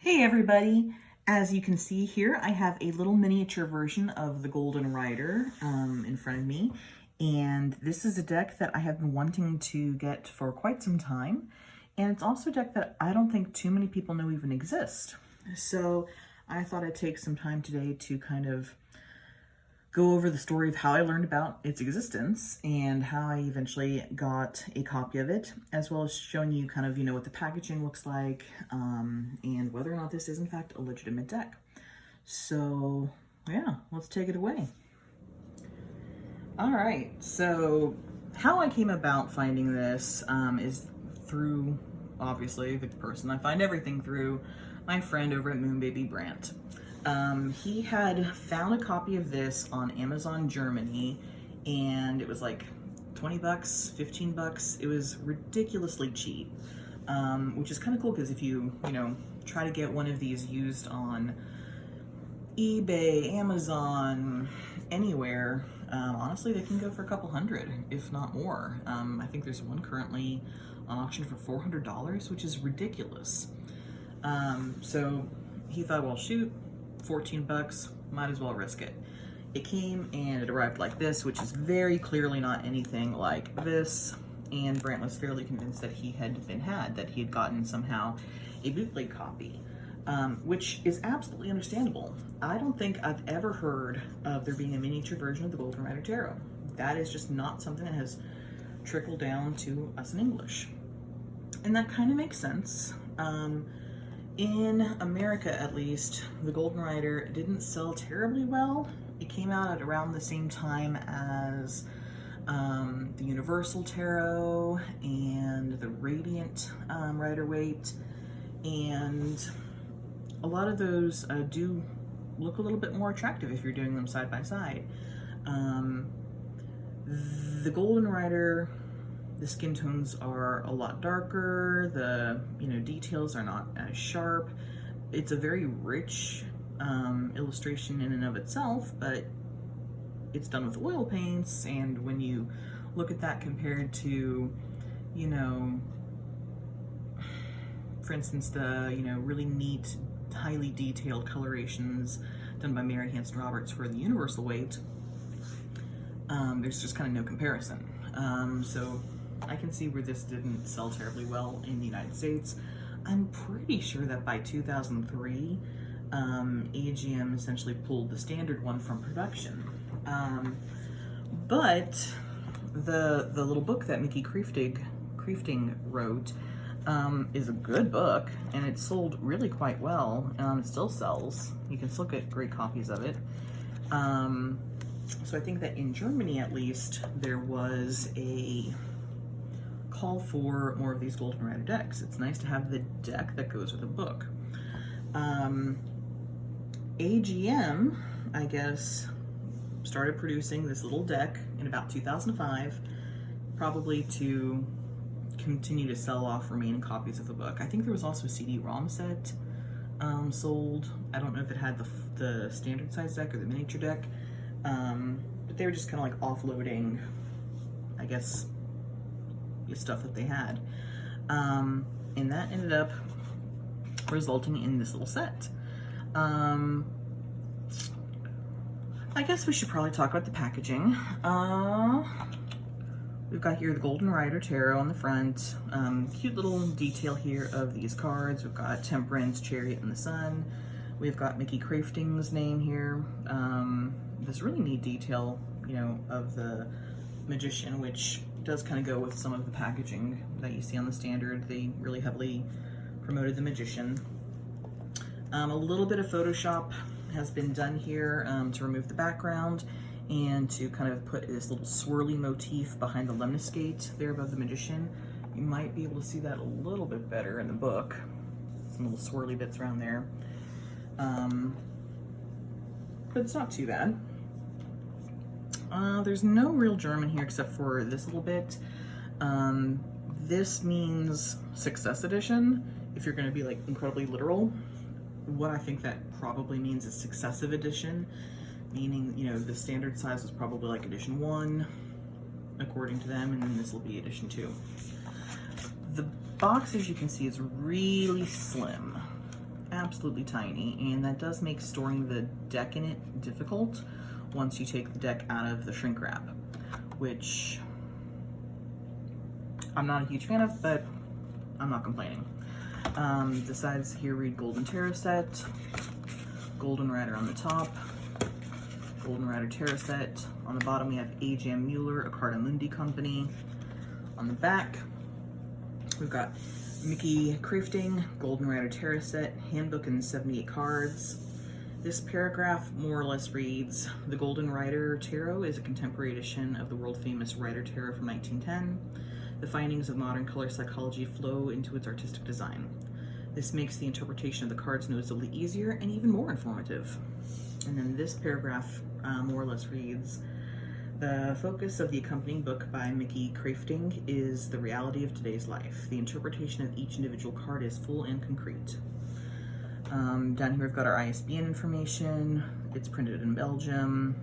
Hey everybody! As you can see here, I have a little miniature version of the Golden Rider in front of me. And this is a deck that I have been wanting to get for quite some time. And it's also a deck that I don't think too many people know even exist. So I thought I'd take some time today to kind of go over the story of how I learned about its existence and how I eventually got a copy of it, as well as showing you kind of, what the packaging looks like, and whether or not this is in fact a legitimate deck. So yeah, let's take it away. All right, so how I came about finding this is through, obviously, the person I find everything through, my friend over at Moonbaby Brant. He had found a copy of this on Amazon Germany, and it was like 20 bucks, 15 bucks. It was ridiculously cheap, which is kind of cool because if you try to get one of these used on eBay, Amazon, anywhere, honestly, they can go for a couple hundred, if not more. I think there's one currently on auction for $400, which is ridiculous. So he thought, well, shoot, 14 bucks, might as well risk it. It came and it arrived like this, which is very clearly not anything like this. And Brant was fairly convinced that he had gotten somehow a bootleg copy, which is absolutely understandable. I don't think I've ever heard of there being a miniature version of the Golden Rider Tarot. That is just not something that has trickled down to us in English. And that kind of makes sense. In America, at least, the Golden Rider didn't sell terribly well. It came out at around the same time as the Universal Tarot and the Radiant Rider-Waite, and a lot of those do look a little bit more attractive if you're doing them side by side. The Golden Rider, the skin tones are a lot darker, the details are not as sharp. It's a very rich illustration in and of itself, but it's done with oil paints, and when you look at that compared to, for instance, the really neat, highly detailed colorations done by Mary Hanson Roberts for the Universal Waite, there's just kind of no comparison. So I can see where this didn't sell terribly well in the United States. I'm pretty sure that by 2003, AGM essentially pulled the standard one from production. But the little book that Miki Krefting wrote is a good book, and it sold really quite well. It still sells. You can still get great copies of it. So I think that in Germany, at least, there was a call for more of these Golden Rider decks. It's nice to have the deck that goes with a book. AGM, I guess, started producing this little deck in about 2005, probably to continue to sell off remaining copies of the book. I think there was also a CD-ROM set sold. I don't know if it had the standard size deck or the miniature deck, but they were just kind of like offloading, I guess, stuff that they had. And that ended up resulting in this little set. I guess we should probably talk about the packaging. We've got here the Golden Rider Tarot on the front. Cute little detail here of these cards. We've got Temperance, Chariot, and the Sun. We've got Miki Krefting's name here. This really neat detail, of the Magician, which does kind of go with some of the packaging that you see on the standard. They really heavily promoted the Magician. A little bit of Photoshop has been done here to remove the background and to kind of put this little swirly motif behind the lemniscate there above the Magician. You might be able to see that a little bit better in the book. Some little swirly bits around there. But it's not too bad. There's no real German here except for this little bit. This means Success Edition, if you're going to be like incredibly literal. What I think that probably means is Successive Edition, meaning, the standard size was probably like Edition 1, according to them, and then this will be Edition 2. The box, as you can see, is really slim. absolutely tiny, and that does make storing the deck in it difficult once you take the deck out of the shrink wrap, which I'm not a huge fan of, but I'm not complaining. The sides here read Golden Tarot Set, Golden Rider on the top, Golden Rider Tarot Set. On the bottom we have AGM Muller, a Carta Mundi company. On the back, we've got Miki Krefting, Golden Rider Tarot Set, Handbook and 78 cards. This paragraph more or less reads, the Golden Rider Tarot is a contemporary edition of the world-famous Rider Tarot from 1910. The findings of modern color psychology flow into its artistic design. This makes the interpretation of the cards noticeably easier and even more informative. And then this paragraph more or less reads, the focus of the accompanying book by Miki Krefting is the reality of today's life. The interpretation of each individual card is full and concrete. Down here we've got our ISBN information. It's printed in Belgium.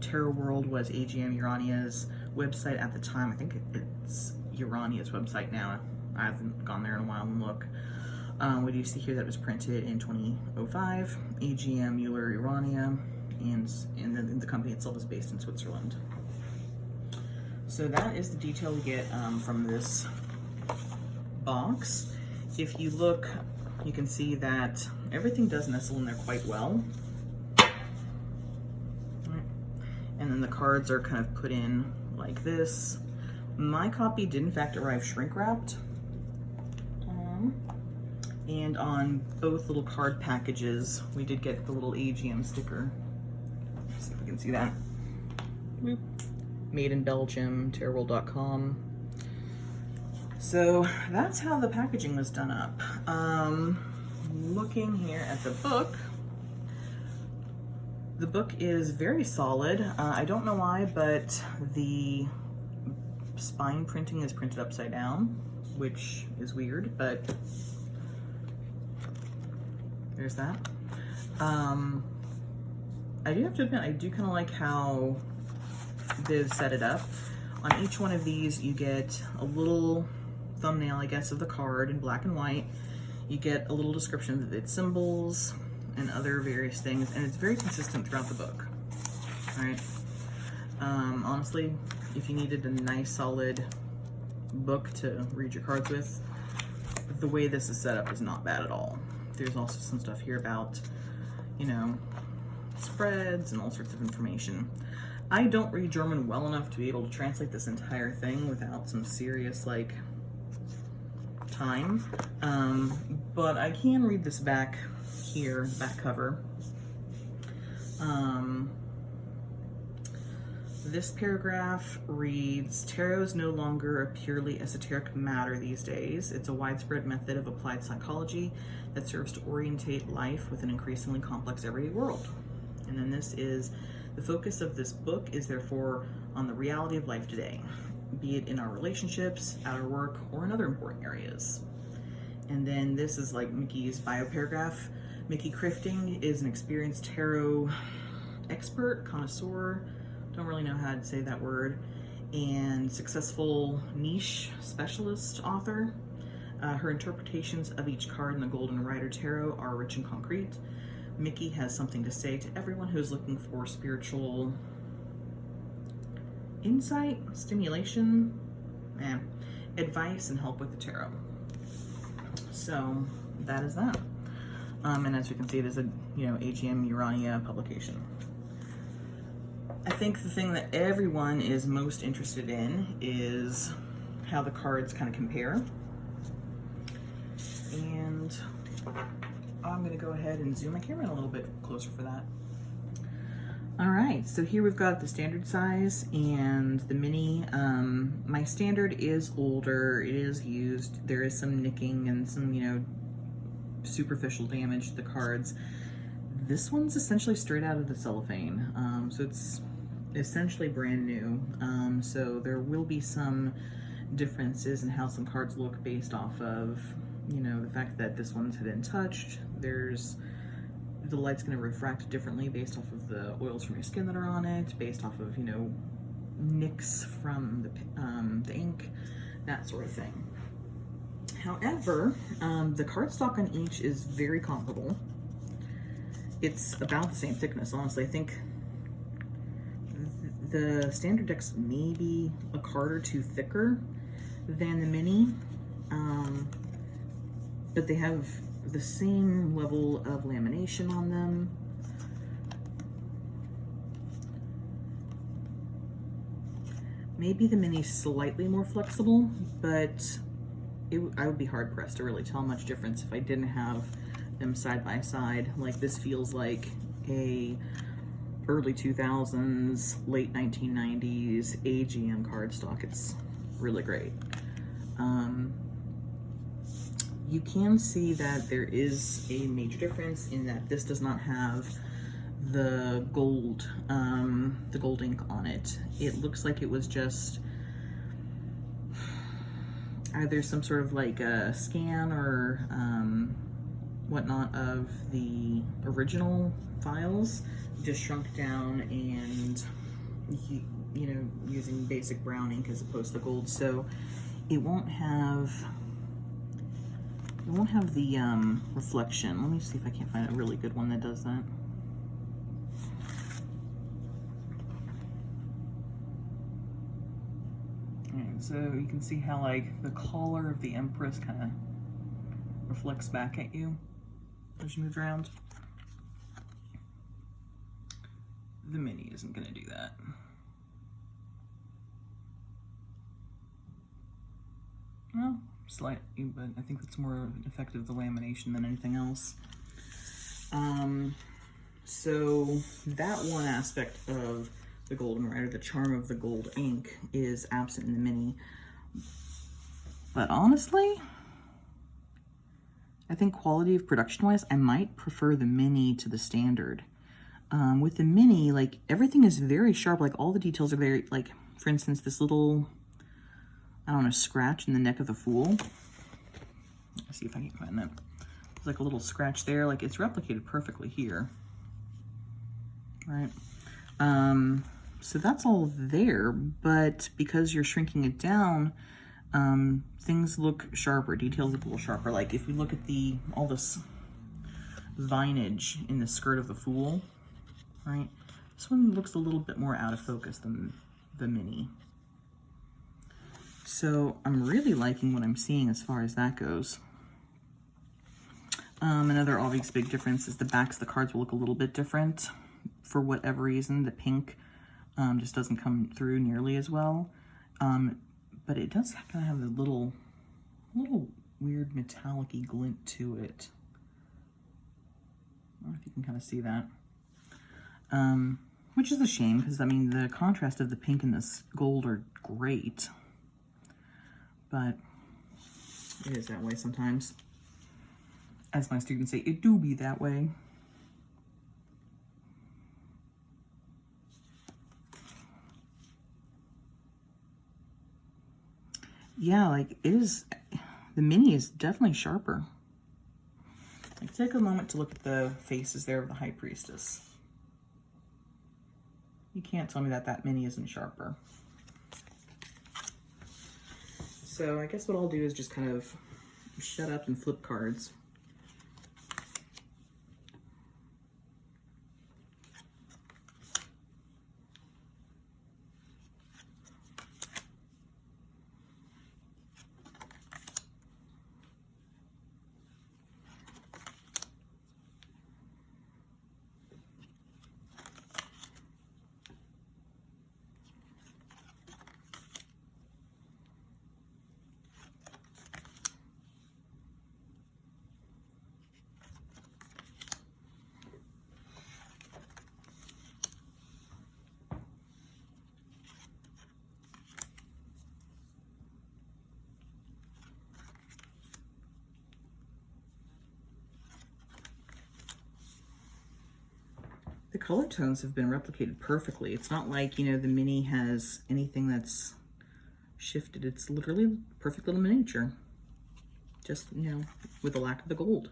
Tarot World was AGM Urania's website at the time. I think it's Urania's website now. I haven't gone there in a while and look. We do see here that it was printed in 2005. AGM Muller Urania, and the company itself is based in Switzerland. So that is the detail we get from this box. If you look, you can see that everything does nestle in there quite well. And then the cards are kind of put in like this. My copy did in fact arrive shrink wrapped. And on both little card packages, we did get the little AGM sticker. Let's see if we can see that. Made in Belgium, tarotworld.com. So that's how the packaging was done up. Looking here at the book is very solid. I don't know why, but the spine printing is printed upside down, which is weird, but there's that. I do have to admit, I do kind of like how they've set it up. On each one of these, you get a little thumbnail, I guess, of the card in black and white. You get a little description of its symbols and other various things, and it's very consistent throughout the book. All right. Honestly, if you needed a nice, solid book to read your cards with, the way this is set up is not bad at all. There's also some stuff here about, you know, spreads and all sorts of information. I don't read German well enough to be able to translate this entire thing without some serious, like, time. But I can read this back here, back cover. This paragraph reads, tarot is no longer a purely esoteric matter these days. It's a widespread method of applied psychology that serves to orientate life with an increasingly complex everyday world. And then this is, the focus of this book is therefore on the reality of life today, be it in our relationships, at our work, or in other important areas. And then this is like Miki's bio paragraph. Miki Krefting is an experienced tarot expert, connoisseur, don't really know how to say that word, and successful niche specialist author. Her interpretations of each card in the Golden Rider Tarot are rich and concrete. Miki has something to say to everyone who's looking for spiritual insight, stimulation, advice, and help with the tarot. So that is that. And as you can see, it is a AGM Urania publication. I think the thing that everyone is most interested in is how the cards kind of compare. And I'm going to go ahead and zoom my camera in a little bit closer for that. All right, so here we've got the standard size and the mini. My standard is older, it is used. There is some nicking and some, superficial damage to the cards. This one's essentially straight out of the cellophane. So it's essentially brand new. So there will be some differences in how some cards look based off of, the fact that this one's been touched. The light's going to refract differently based off of the oils from your skin that are on it, based off of, nicks from the ink, that sort of thing. However, the cardstock on each is very comparable. It's about the same thickness, honestly. I think the standard deck's maybe a card or two thicker than the mini, but they have the same level of lamination on them. Maybe the mini's slightly more flexible, but I would be hard pressed to really tell much difference if I didn't have them side by side. Like, this feels like a early 2000s, late 1990s AGM cardstock. It's really great. You can see that there is a major difference in that this does not have the gold ink on it. It looks like it was just either some sort of like a scan or whatnot of the original files, just shrunk down and, you know, using basic brown ink as opposed to gold. So it won't have the reflection. Let me see if I can't find a really good one that does that. And so you can see how like the collar of the Empress kind of reflects back at you as you move around. The mini isn't going to do that. Well, slightly, but I think it's more effective, the lamination, than anything else. So that one aspect of the Golden Rider, the charm of the gold ink, is absent in the mini. But honestly, I think quality of production-wise, I might prefer the mini to the standard. With the mini, like, everything is very sharp. Like, all the details are very, like, for instance, this little, I don't know, scratch in the neck of the Fool. Let's see if I can find that. There's like a little scratch there. Like, it's replicated perfectly here. Right? So that's all there, but because you're shrinking it down, things look sharper, details look a little sharper. Like, if we look at all this vinage in the skirt of the Fool, right? This one looks a little bit more out of focus than the mini. So I'm really liking what I'm seeing as far as that goes. Another obvious big difference is the backs of the cards will look a little bit different. For whatever reason, the pink just doesn't come through nearly as well. But it does kind of have a little weird metallic-y glint to it. I don't know if you can kind of see that. Which is a shame, because I mean, the contrast of the pink and this gold are great. But it is that way sometimes. As my students say, it do be that way. Yeah, like, the mini is definitely sharper. Like, take a moment to look at the faces there of the High Priestess. You can't tell me that mini isn't sharper. So I guess what I'll do is just kind of shut up and flip cards. The color tones have been replicated perfectly. It's not like, you know, the mini has anything that's shifted. It's literally a perfect little miniature. Just, you know, with the lack of the gold.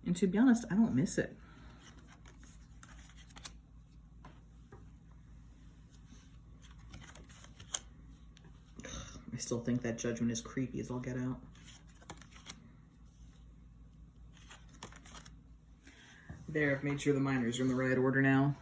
And to be honest, I don't miss it. I still think that Judgment is creepy as all get out. There, I've made sure the minors are in the right order now.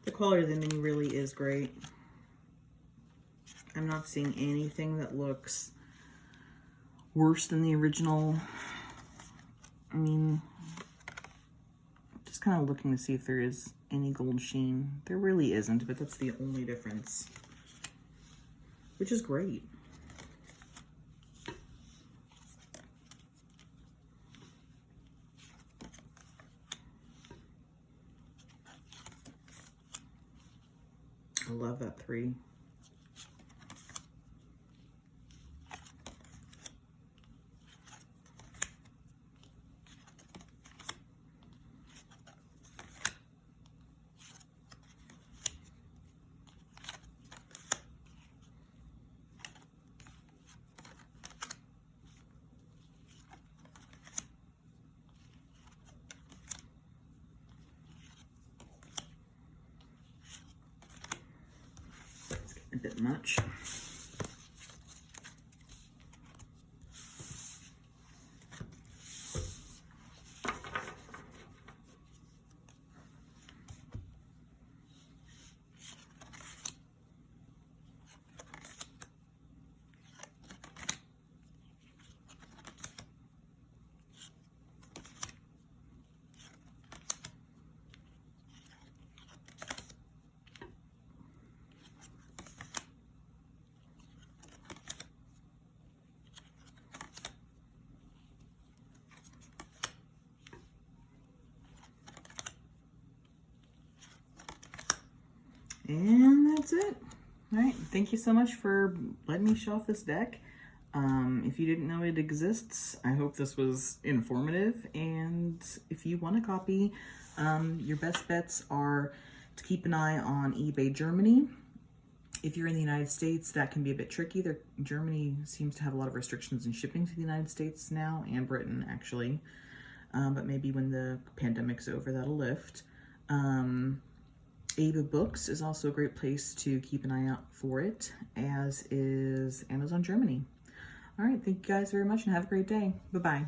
The quality of the mini really is great. I'm not seeing anything that looks worse than the original. I mean, just kind of looking to see if there is any gold sheen. There really isn't, but that's the only difference, which is great. I love that 3. A bit much. And that's it. All right, thank you so much for letting me show off this deck. If you didn't know it exists, I hope this was informative. And if you want a copy, your best bets are to keep an eye on eBay Germany. If you're in the United States, that can be a bit tricky. Germany seems to have a lot of restrictions in shipping to the United States now, and Britain actually. But maybe when the pandemic's over, that'll lift. Ava Books is also a great place to keep an eye out for it, as is Amazon Germany. All right, thank you guys very much and have a great day. Bye-bye.